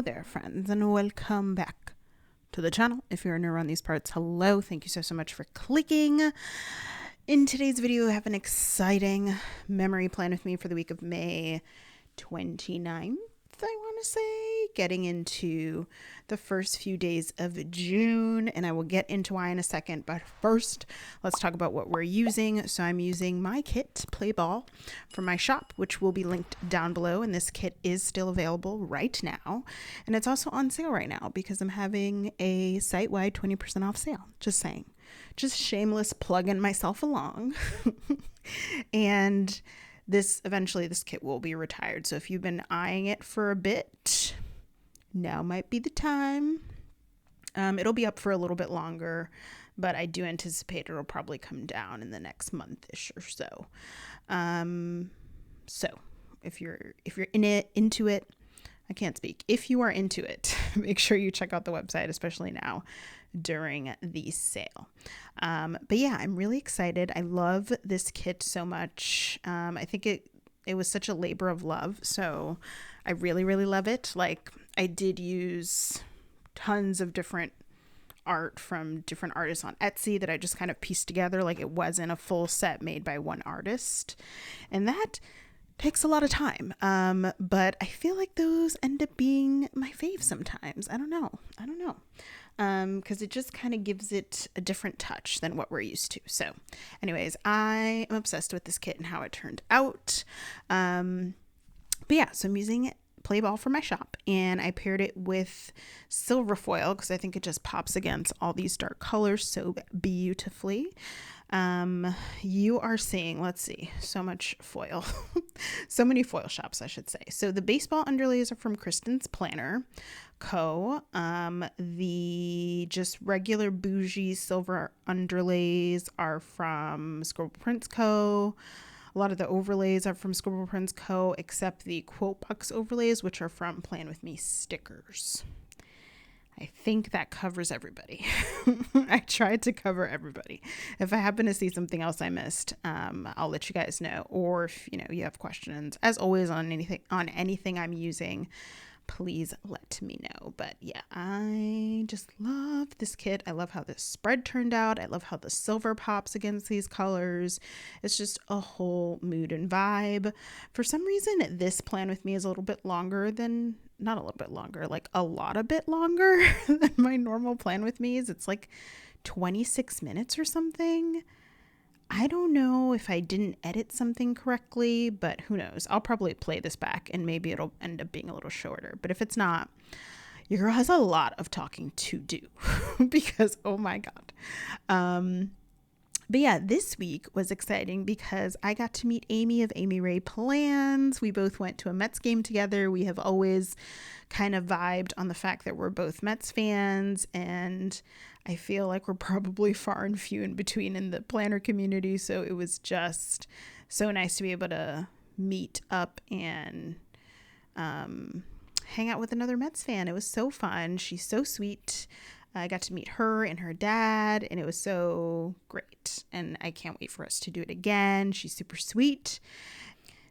there, friends, and welcome back to the channel. If you're new around these parts, hello. Thank you so much for clicking. In today's video, I have an exciting memory plan with me for the week of May 29th, I want to say, getting into the first few days of June, and I will get into why in a second, but first let's talk about what we're using. So I'm using my kit, Play Ball, from my shop, which will be linked down below, and this kit is still available right now, and it's also on sale right now because I'm having a site-wide 20% off sale. Just saying, just shameless plugging myself along. And this kit will be retired. So if you've been eyeing it for a bit, now might be the time. It'll be up for a little bit longer, but I do anticipate it'll probably come down in the next month-ish or so. So if you're into it, I can't speak. If you are into it, make sure you check out the website, especially now during the sale. But yeah, I'm really excited. I love this kit so much. I think it was such a labor of love. So I really, really love it. Like, I did use tons of different art from different artists on Etsy that I just kind of pieced together. Like, it wasn't a full set made by one artist. And that takes a lot of time. But I feel like those end up being my fave sometimes. I don't know. Because it just kind of gives it a different touch than what we're used to. So anyways, I am obsessed with this kit and how it turned out. But yeah, so I'm using Play Ball for my shop, and I paired it with silver foil because I think it just pops against all these dark colors so beautifully. You are seeing, let's see, so much foil, so many foil shops, I should say. So the baseball underlays are from KristannesPlannerCo. The just regular bougie silver underlays are from Scribble Prints Co. A lot of the overlays are from Scribble Prints Co. except the quote box overlays, which are from PlanwithMe Stickers. I think that covers everybody. I tried to cover everybody. If I happen to see something else I missed, I'll let you guys know. Or if you have questions, as always, on anything I'm using, please let me know. But yeah, I just love this kit. I love how this spread turned out. I love how the silver pops against these colors. It's just a whole mood and vibe. For some reason, this plan with me is a little bit longer than, not a little bit longer, like a lot a bit longer than my normal plan with me is. It's like 26 minutes or something. I don't know if I didn't edit something correctly, but who knows? I'll probably play this back and maybe it'll end up being a little shorter. But if it's not, your girl has a lot of talking to do because, oh my God. But yeah, this week was exciting because I got to meet Amy of Amy Ray Plans. We both went to a Mets game together. We have always kind of vibed on the fact that we're both Mets fans, and I feel like we're probably far and few in between in the planner community. So it was just so nice to be able to meet up and hang out with another Mets fan. It was so fun. She's so sweet. I got to meet her and her dad, and it was so great. And I can't wait for us to do it again. She's super sweet.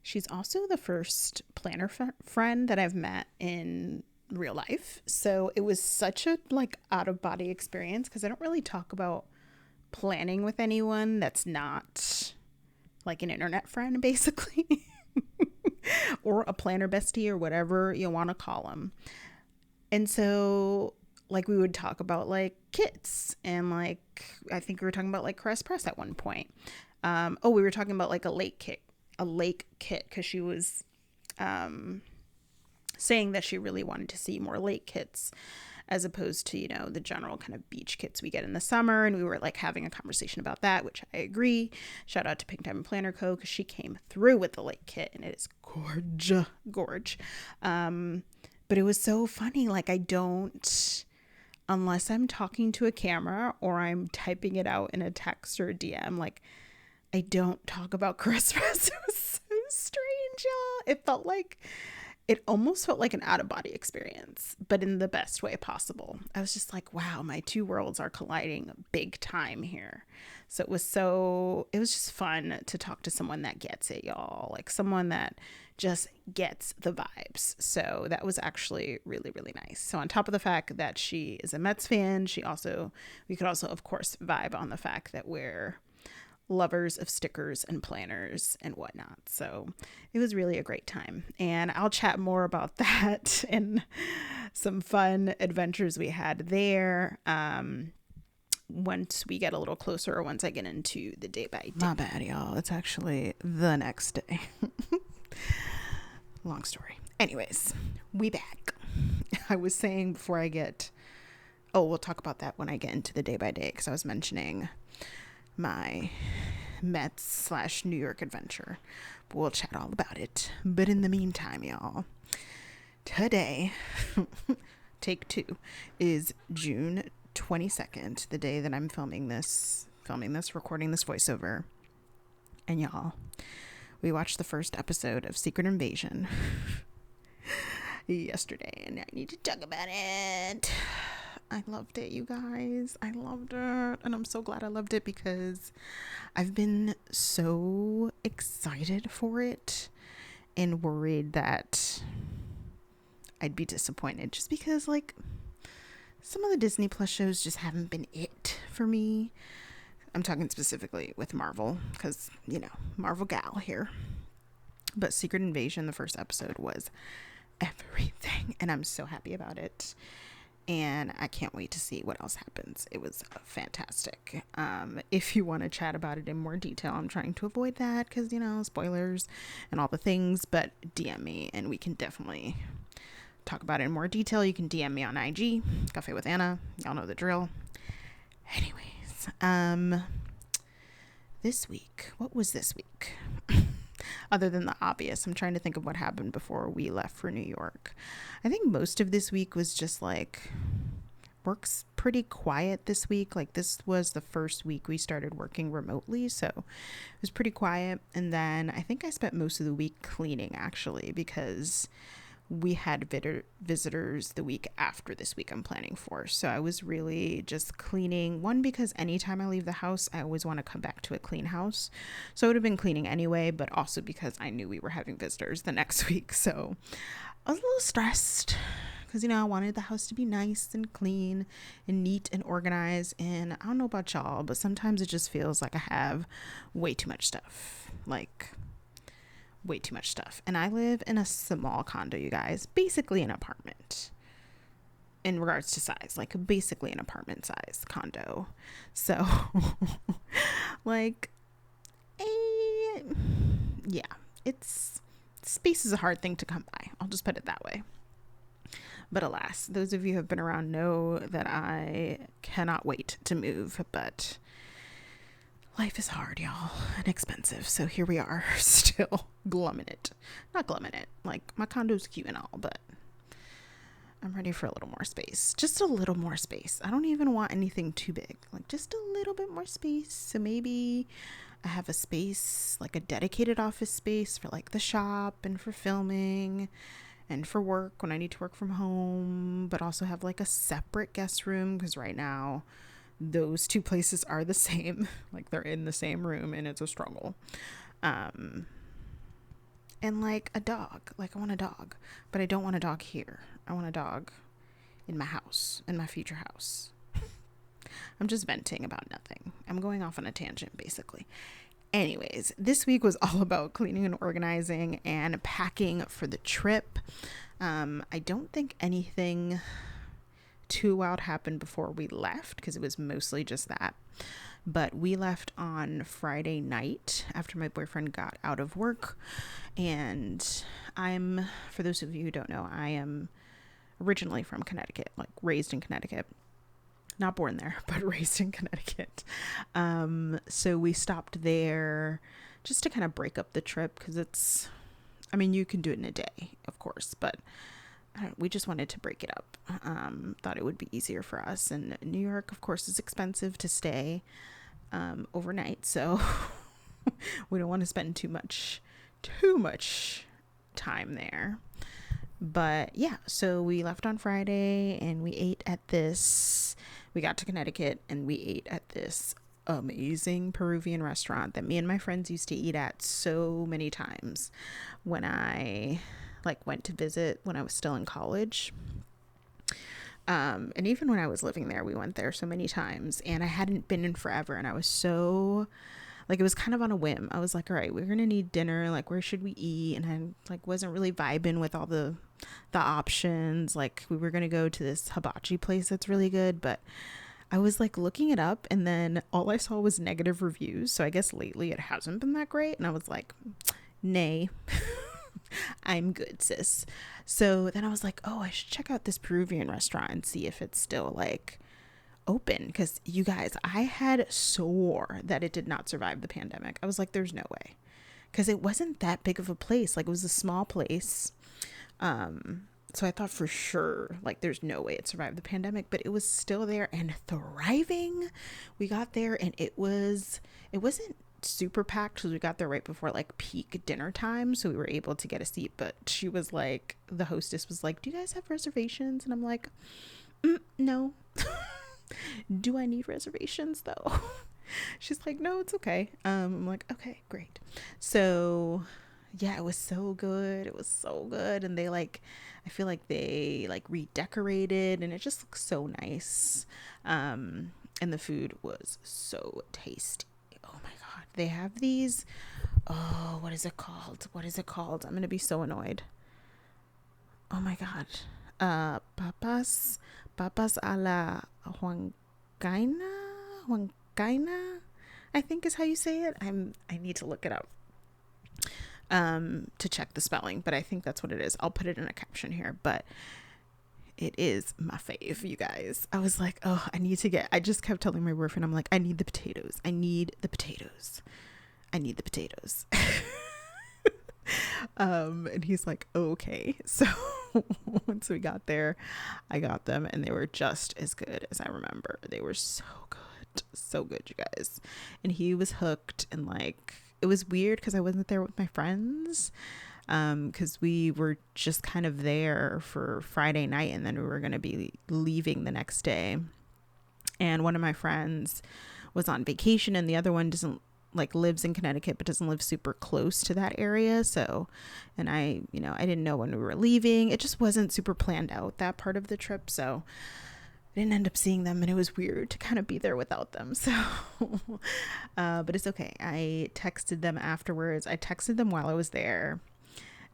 She's also the first planner friend that I've met in real life. So it was such a out of body experience because I don't really talk about planning with anyone that's not like an internet friend, basically, or a planner bestie or whatever you want to call them. And so we would talk about kits, and I think we were talking about Crest Press at one point. We were talking about a lake kit because she was saying that she really wanted to see more lake kits as opposed to the general kind of beach kits we get in the summer, and we were having a conversation about that, which I agree. Shout out to Pink Diamond Planner Co. because she came through with the lake kit and it is gorge. But it was so funny. I don't, unless I'm talking to a camera or I'm typing it out in a text or a DM, I don't talk about Christmas. It was so strange, y'all. It almost felt like an out-of-body experience, but in the best way possible. I was just wow, my two worlds are colliding big time here. So it was just fun to talk to someone that gets it, y'all. Someone that just gets the vibes. So that was actually really, really nice. So on top of the fact that she is a Mets fan, we could also, of course, vibe on the fact that we're lovers of stickers and planners and whatnot. So it was really a great time. And I'll chat more about that and some fun adventures we had there. Once we get a little closer, or once I get into the day by day. My bad, y'all. It's actually the next day. Long story. Anyways, we back. I was saying before we'll talk about that when I get into the day by day, because I was mentioning my Mets/New York adventure. But we'll chat all about it. But in the meantime, y'all, today, take 2, is June 22nd, the day that I'm filming this, recording this voiceover. And y'all, we watched the first episode of Secret Invasion yesterday, and I need to talk about it. I loved it, you guys. I loved it. And I'm so glad I loved it because I've been so excited for it and worried that I'd be disappointed, just because, like, some of the Disney Plus shows just haven't been it for me. I'm talking specifically with Marvel because, Marvel gal here. But Secret Invasion, the first episode, was everything. And I'm so happy about it. And I can't wait to see what else happens. It was fantastic. If you want to chat about it in more detail, I'm trying to avoid that because, spoilers and all the things. But DM me and we can definitely talk about it in more detail. You can DM me on IG, Cafe with Anna. Y'all know the drill. Anyways, this week, what was this week? Other than the obvious, I'm trying to think of what happened before we left for New York. I think most of this week was just like, work's pretty quiet this week. Like, this was the first week we started working remotely, so it was pretty quiet. And then I think I spent most of the week cleaning, actually, because we had visitors the week after this week I'm planning for. So I was really just cleaning. One, because anytime I leave the house, I always want to come back to a clean house. So I would have been cleaning anyway, but also because I knew we were having visitors the next week. So I was a little stressed because, I wanted the house to be nice and clean and neat and organized. And I don't know about y'all, but sometimes it just feels like I have way too much stuff. Way too much stuff. And I live in a small condo, you guys, basically an apartment in regards to size, like basically an apartment size condo. So space is a hard thing to come by. I'll just put it that way. But alas, those of you who have been around know that I cannot wait to move, but life is hard, y'all, and expensive. So here we are, still glumming it. Not glumming it. Like, my condo's cute and all, but I'm ready for a little more space. Just a little more space. I don't even want anything too big. Like, just a little bit more space. So maybe I have a space, like a dedicated office space for, like, the shop and for filming and for work when I need to work from home, but also have, like, a separate guest room, because right now those two places are the same. Like, they're in the same room and it's a struggle. And like a dog. Like, I want a dog, but I don't want a dog here. I want a dog in my house, in my future house. I'm just venting about nothing. I'm going off on a tangent, basically. Anyways, this week was all about cleaning and organizing and packing for the trip. I don't think anything too wild happened before we left, because it was mostly just that. But we left on Friday night after my boyfriend got out of work. And for those of you who don't know, I am originally from Connecticut, like raised in Connecticut. Not born there, but raised in Connecticut. So we stopped there just to kind of break up the trip, because you can do it in a day, of course, but we just wanted to break it up. Thought it would be easier for us. And New York, of course, is expensive to stay overnight, so we don't want to spend too much time there. But yeah, so we left on Friday and we got to Connecticut and we ate at this amazing Peruvian restaurant that me and my friends used to eat at so many times when I like went to visit when I was still in college. And even when I was living there, we went there so many times, and I hadn't been in forever. And I was so like, it was kind of on a whim. I was like, all right, we're going to need dinner. Like, where should we eat? And I like wasn't really vibing with all the options. Like, we were going to go to this hibachi place that's really good, but I was like looking it up, and then all I saw was negative reviews. So I guess lately it hasn't been that great. And I was like, nay, I'm good, sis. So then I was like, oh, I should check out this Peruvian restaurant and see if it's still like open. Because you guys, I had swore that it did not survive the pandemic. I was like, there's no way. Because it wasn't that big of a place. Like, it was a small place. So I thought for sure, like, there's no way it survived the pandemic, but it was still there and thriving. We got there and it wasn't super packed because we got there right before like peak dinner time. So we were able to get a seat, but she was like, the hostess was like, do you guys have reservations? And I'm like, no. Do I need reservations though? She's like, no, it's okay. I'm like, okay, great. So yeah, it was so good. It was so good. And they like, I feel like they like redecorated and it just looks so nice. And the food was so tasty. Oh my God. They have these, oh, what is it called? I'm going to be so annoyed. Oh my God. Papas a la Huancaina, I think is how you say it. I need to look it up to check the spelling, but I think that's what it is. I'll put it in a caption here, but it is my fave, you guys. I was like, oh, I just kept telling my boyfriend, I'm like, I need the potatoes. And he's like, okay. So once we got there, I got them and they were just as good as I remember. They were so good, you guys. And he was hooked, and like, it was weird because I wasn't there with my friends, because we were just kind of there for Friday night and then we were going to be leaving the next day. And one of my friends was on vacation and the other one doesn't like lives in Connecticut but doesn't live super close to that area. So, and I didn't know when we were leaving. It just wasn't super planned out, that part of the trip. So I didn't end up seeing them, and it was weird to kind of be there without them. So, but it's okay. I texted them afterwards. I texted them while I was there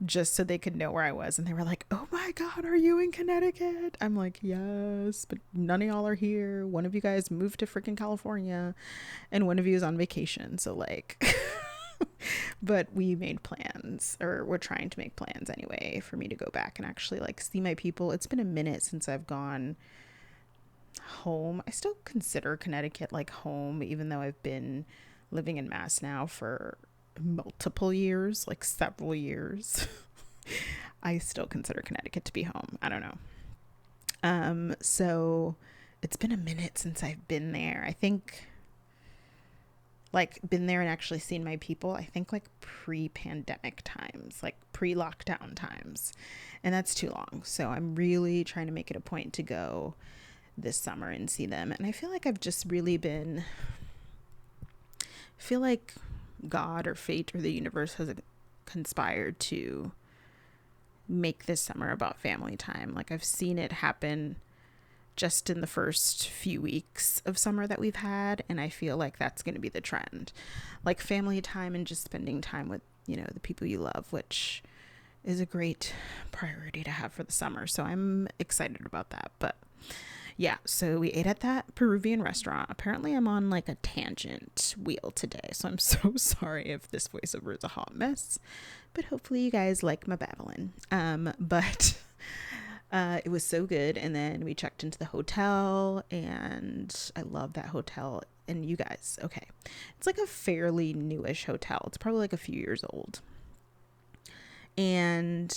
just so they could know where I was. And they were like, oh my God, are you in Connecticut? I'm like, yes, but none of y'all are here. One of you guys moved to freaking California and one of you is on vacation. So like, but we made plans, or we're trying to make plans anyway, for me to go back and actually like see my people. It's been a minute since I've gone home. I still consider Connecticut like home, even though I've been living in Mass now for multiple years, like several years. I still consider Connecticut to be home. I don't know. So it's been a minute since I've been there. I think like been there and actually seen my people, I think like pre-pandemic times, like pre-lockdown times, and that's too long. So I'm really trying to make it a point to go this summer and see them. And I feel like I've just really been, feel like God or fate or the universe has conspired to make this summer about family time. Like, I've seen it happen just in the first few weeks of summer that we've had, and I feel like that's going to be the trend. Like, family time and just spending time with, the people you love, which is a great priority to have for the summer. So I'm excited about that. But yeah, so we ate at that Peruvian restaurant. Apparently I'm on like a tangent wheel today, so I'm so sorry if this voiceover is a hot mess, but hopefully you guys like my babbling. But it was so good. And then we checked into the hotel, and I love that hotel. And you guys, okay, it's like a fairly newish hotel. It's probably like a few years old. And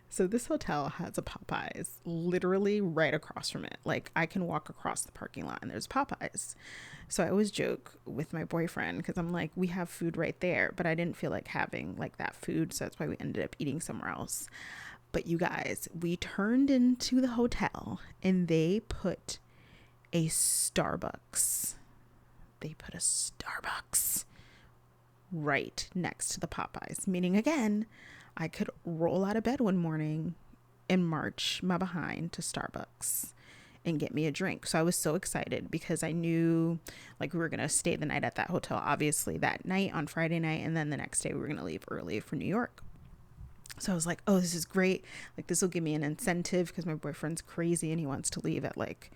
so this hotel has a Popeyes literally right across from it. Like, I can walk across the parking lot and there's Popeyes. So I always joke with my boyfriend, because I'm like, we have food right there, but I didn't feel like having like that food. So that's why we ended up eating somewhere else. But you guys, we turned into the hotel and they put a Starbucks. They put a Starbucks right next to the Popeyes, meaning again, I could roll out of bed one morning and march my behind to Starbucks and get me a drink. So I was so excited because I knew like we were going to stay the night at that hotel, obviously that night on Friday night. And then the next day we were going to leave early for New York. So I was like, oh, this is great. Like this will give me an incentive because my boyfriend's crazy and he wants to leave at like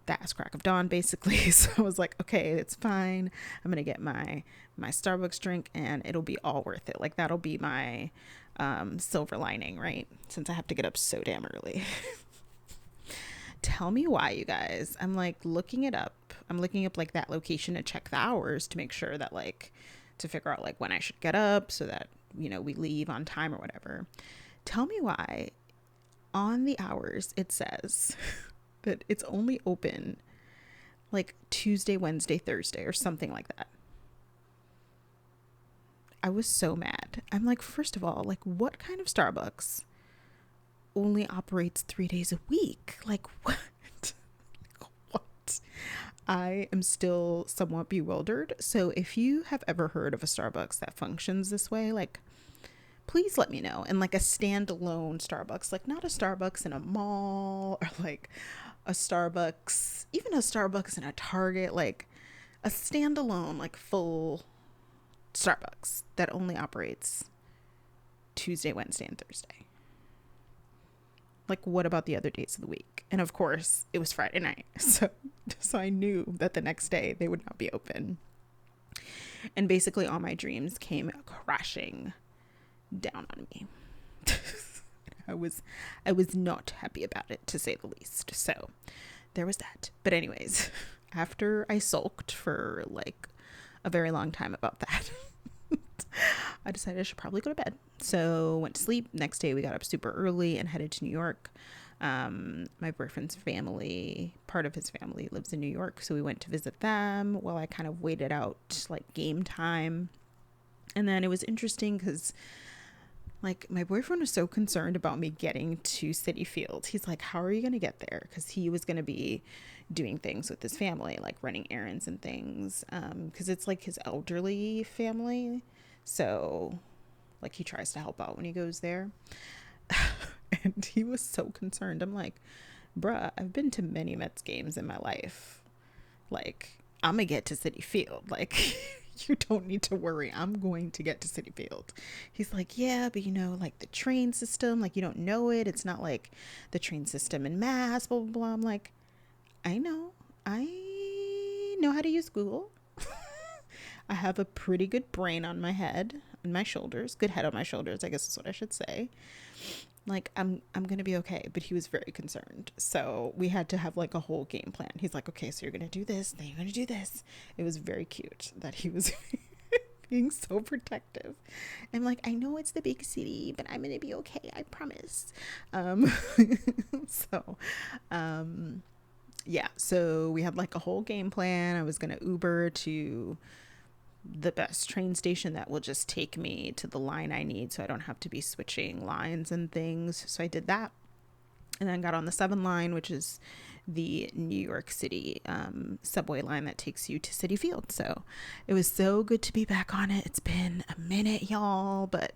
the ass crack of dawn, basically. So I was like, okay, it's fine. I'm going to get my Starbucks drink and it'll be all worth it. Like that'll be my silver lining, right? Since I have to get up so damn early. Tell me why, you guys. I'm like looking it up. I'm looking up like that location to check the hours to make sure that like to figure out like when I should get up so that, you know, we leave on time or whatever. Tell me why on the hours it says that it's only open like Tuesday, Wednesday, Thursday or something like that. I was so mad. I'm like, first of all, like what kind of Starbucks only operates 3 days a week? Like what? What? I am still somewhat bewildered. So if you have ever heard of a Starbucks that functions this way, like please let me know. And like a standalone Starbucks, like not a Starbucks in a mall or like a Starbucks, even a Starbucks in a Target, like a standalone, like full Starbucks that only operates Tuesday, Wednesday, and Thursday. Like, what about the other days of the week? And of course, it was Friday night. So I knew that the next day they would not be open. And basically all my dreams came crashing down on me. I was not happy about it, to say the least. So there was that. But anyways, after I sulked for like a very long time about that, I decided I should probably go to bed. So went to sleep. Next day we got up super early and headed to New York. My boyfriend's family, part of his family lives in New York. So we went to visit them while I kind of waited out like game time. And then it was interesting because like my boyfriend was so concerned about me getting to Citi Field. He's like, how are you going to get there? Because he was going to be doing things with his family, like running errands and things. Because it's like his elderly family. So like he tries to help out when he goes there. And he was so concerned. I'm like, bruh, I've been to many Mets games in my life. Like, I'm going to get to Citi Field. Like, you don't need to worry. I'm going to get to Citi Field. He's like, yeah, but you know, like the train system, like you don't know it. It's not like the train system in Mass, blah, blah, blah. I'm like, I know how to use Google. I have a pretty good brain on my head and my shoulders, good head on my shoulders, I guess is what I should say. Like, I'm going to be okay. But he was very concerned. So we had to have like a whole game plan. He's like, okay, so you're going to do this, then you're going to do this. It was very cute that he was being so protective. I'm like, I know it's the big city, but I'm going to be okay. I promise. Yeah, so we had like a whole game plan. I was going to Uber to the best train station that will just take me to the line I need so I don't have to be switching lines and things. So I did that and then got on the 7 line, which is the New York City subway line that takes you to Citi Field. So it was so good to be back on it. It's been a minute, y'all, but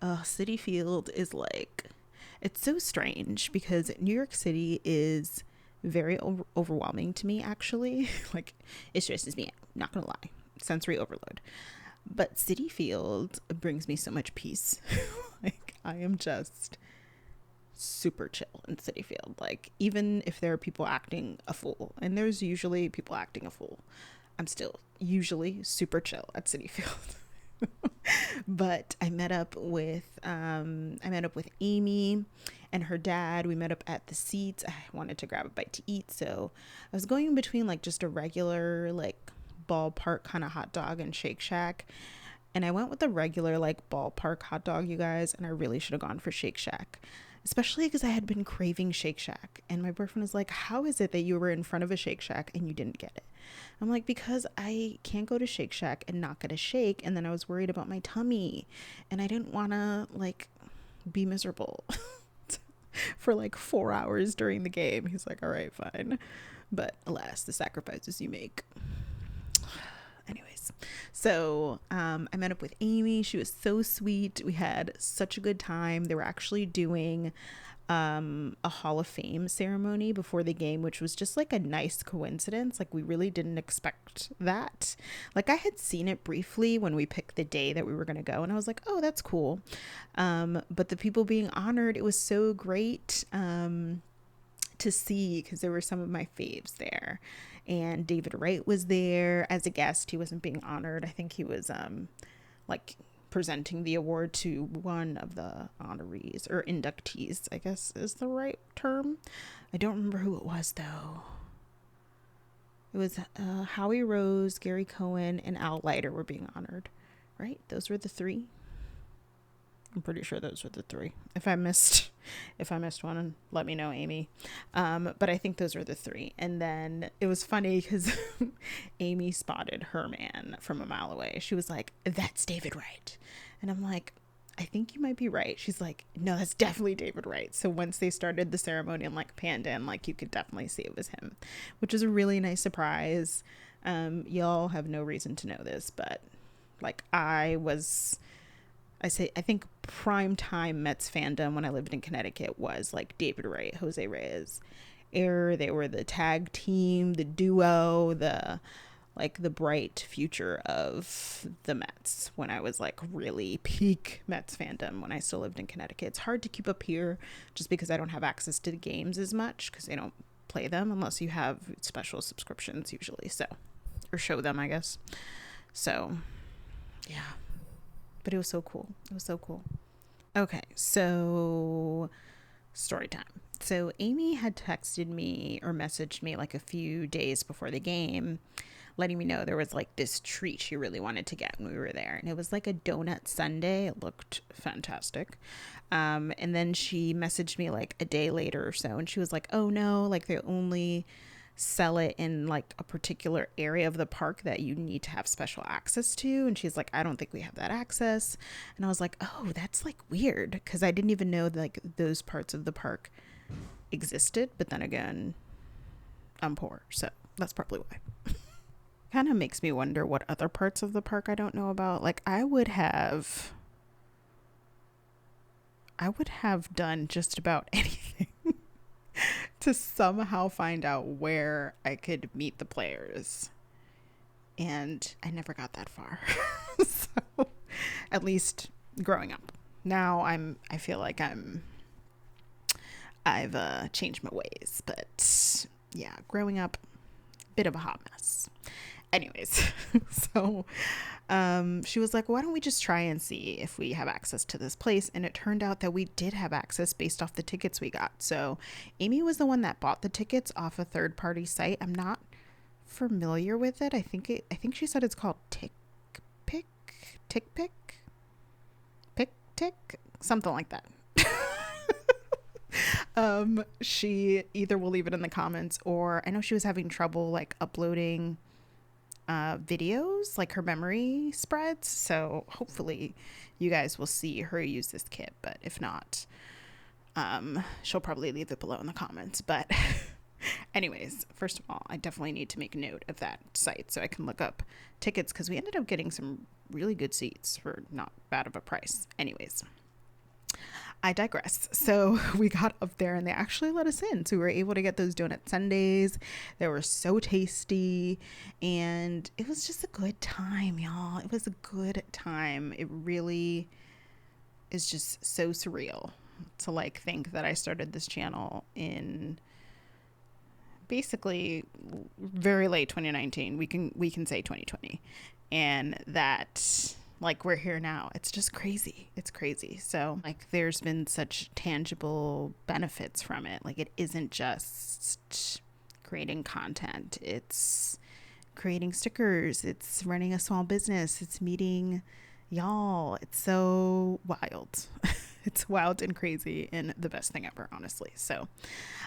Citi Field is like, it's so strange because New York City is very overwhelming to me, actually. Like, it stresses me out, not gonna lie. Sensory overload. But Citi Field brings me so much peace. Like, I am just super chill in Citi Field. Like, even if there are people acting a fool, and there's usually people acting a fool, I'm still usually super chill at Citi Field. But I met up with Amy and her dad. We met up at the seats. I wanted to grab a bite to eat, so I was going in between like just a regular like ballpark kind of hot dog and Shake Shack, and I went with the regular like ballpark hot dog, you guys, and I really should have gone for Shake Shack, especially because I had been craving Shake Shack. And my boyfriend was like, how is it that you were in front of a Shake Shack and you didn't get it? I'm like, because I can't go to Shake Shack and not get a shake, and then I was worried about my tummy and I didn't want to like be miserable for like 4 hours during the game. He's like, all right, fine. But alas, the sacrifices you make. Anyways, so I met up with Amy. She was so sweet. We had such a good time. They were actually doing a Hall of Fame ceremony before the game, which was just like a nice coincidence. Like, we really didn't expect that. Like, I had seen it briefly when we picked the day that we were going to go, and I was like, oh, that's cool. But the people being honored, it was so great to see, because there were some of my faves there. And David Wright was there as a guest. He wasn't being honored. I think he was like presenting the award to one of the honorees, or inductees, I guess is the right term. I don't remember who it was though. It was Howie Rose, Gary Cohen, and Al Leiter were being honored, right? Those were the three. I'm pretty sure those were the three. If I missed one, let me know, Amy. But I think those were the three. And then it was funny because Amy spotted her man from a mile away. She was like, "That's David Wright." And I'm like, "I think you might be right." She's like, "No, that's definitely David Wright." So once they started the ceremony and like panned in, like you could definitely see it was him, which is a really nice surprise. Y'all have no reason to know this, but like I think prime time Mets fandom when I lived in Connecticut was like David Wright, Jose Reyes era. They were the tag team, the duo, the bright future of the Mets when I was like really peak Mets fandom when I still lived in Connecticut. It's hard to keep up here just because I don't have access to the games as much because they don't play them unless you have special subscriptions usually. So, or show them, I guess. So, yeah. But it was so cool. It was so cool. Okay, so story time. So Amy had texted me or messaged me like a few days before the game, letting me know there was like this treat she really wanted to get when we were there. And it was like a donut sundae. It looked fantastic. And then she messaged me like a day later or so. And she was like, oh no, like they only sell it in like a particular area of the park that you need to have special access to. And she's like, I don't think we have that access. And I was like, oh, that's like weird, because I didn't even know like those parts of the park existed. But then again, I'm poor, so that's probably why. Kind of makes me wonder what other parts of the park I don't know about. Like I would have done just about anything to somehow find out where I could meet the players. And I never got that far. So, at least growing up. Now I feel like I've changed my ways. But yeah, growing up, bit of a hot mess. Anyways, so she was like, why don't we just try and see if we have access to this place? And it turned out that we did have access based off the tickets we got. So Amy was the one that bought the tickets off a third-party site. I'm not familiar with it. I think she said it's called Tick Pick, something like that. She either will leave it in the comments, or I know she was having trouble like uploading videos, like her memory spreads, so hopefully you guys will see her use this kit. But if not, she'll probably leave it below in the comments. But anyways, first of all, I definitely need to make note of that site so I can look up tickets, because we ended up getting some really good seats for not bad of a price. Anyways, I digress. So we got up there and they actually let us in. So we were able to get those donut sundaes. They were so tasty and it was just a good time, y'all. It was a good time. It really is just so surreal to like think that I started this channel in basically very late 2019. We can say 2020. And that like we're here now. It's just crazy. It's crazy. So like there's been such tangible benefits from it. Like it isn't just creating content. It's creating stickers. It's running a small business. It's meeting y'all. It's so wild. It's wild and crazy and the best thing ever, honestly. So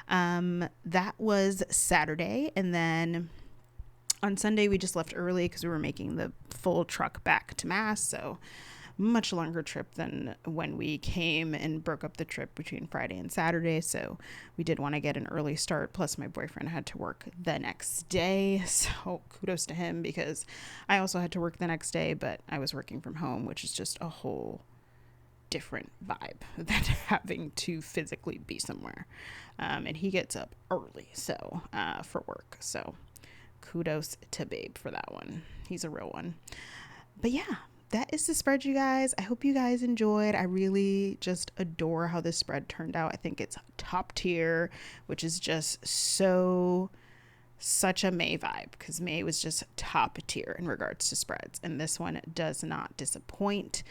that was Saturday. And then on Sunday, we just left early because we were making the full truck back to Mass. So much longer trip than when we came and broke up the trip between Friday and Saturday. So we did want to get an early start. Plus my boyfriend had to work the next day. So kudos to him, because I also had to work the next day, but I was working from home, which is just a whole different vibe than having to physically be somewhere. And he gets up early, so for work. So kudos to Babe for that one. He's a real one. But yeah, that is the spread, you guys. I hope you guys enjoyed. I really just adore how this spread turned out. I think it's top tier, which is just such a May vibe, because May was just top tier in regards to spreads, and this one does not disappoint.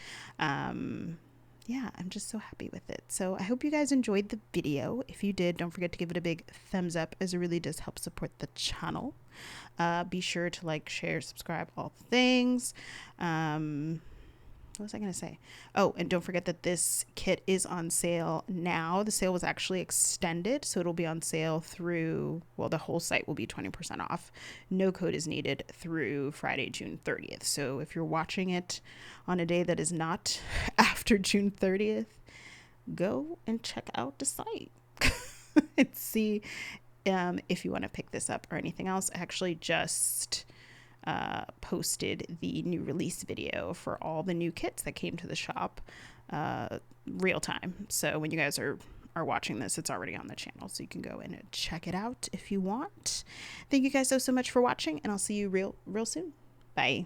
Yeah, I'm just so happy with it. So I hope you guys enjoyed the video. If you did, don't forget to give it a big thumbs up, as it really does help support the channel. Be sure to like, share, subscribe, all the things. What was I going to say? Oh, and don't forget that this kit is on sale now. The sale was actually extended, so it'll be on sale through, well, the whole site will be 20% off. No code is needed through Friday, June 30th. So if you're watching it on a day that is not after June 30th, go and check out the site and see if you want to pick this up or anything else. I actually just posted the new release video for all the new kits that came to the shop real time. So when you guys are watching this, it's already on the channel, so you can go in and check it out if you want. Thank you guys so much for watching, and I'll see you real soon. Bye.